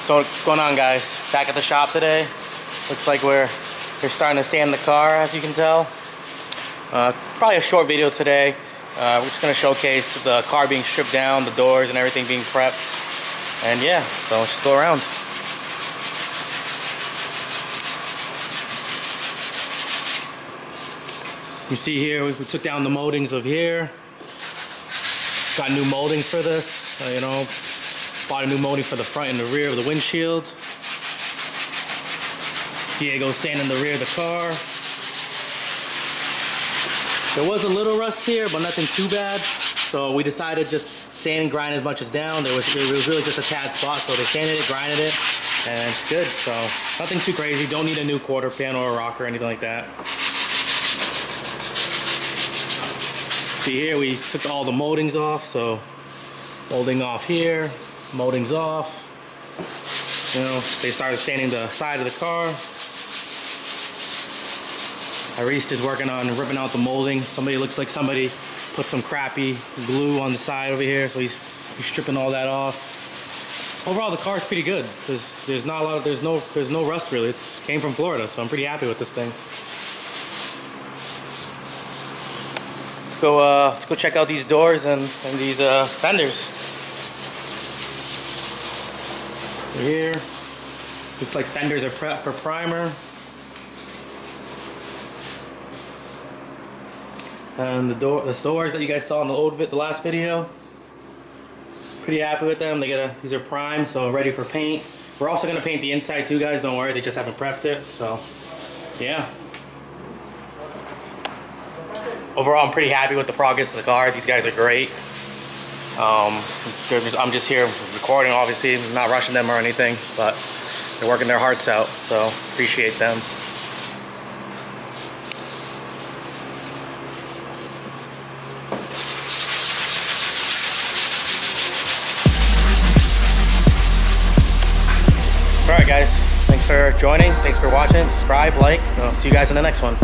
So what's going on, guys? Back at the shop today. Looks like we're starting to stand in the car, as you can tell. Probably a short video today. We're just gonna showcase the car being stripped down, the doors and everything being prepped. And yeah, so let's just go around. You see here, we took down the moldings of here. Got new moldings for this, you know. Bought a new molding for the front and the rear of the windshield. Diego's standing in the rear of the car. There was a little rust here, but nothing too bad. So we decided just sand and grind as much as down. It was really just a tad spot, so they sanded it, grinded it, and it's good. So nothing too crazy. Don't need a new quarter panel or rocker or anything like that. See here, we took all the moldings off. So molding off here, moldings off. You know, they started sanding the side of the car. Arist is working on ripping out the molding. Looks like somebody put some crappy glue on the side over here, so he's stripping all that off. Overall, the car's pretty good. There's not a lot of, there's no rust really. It came from Florida, so I'm pretty happy with this thing. Let's go check out these doors and these fenders. Here, looks like fenders are prepped for primer. And the doors that you guys saw in the last video, pretty happy with them. These are primed, so ready for paint. We're also gonna paint the inside too, guys. Don't worry, they just haven't prepped it. So, yeah. Overall, I'm pretty happy with the progress of the car. These guys are great. I'm just here recording, obviously, not rushing them or anything, but they're working their hearts out, so appreciate them. Alright guys, thanks for joining, thanks for watching, subscribe, like, I'll see you guys in the next one.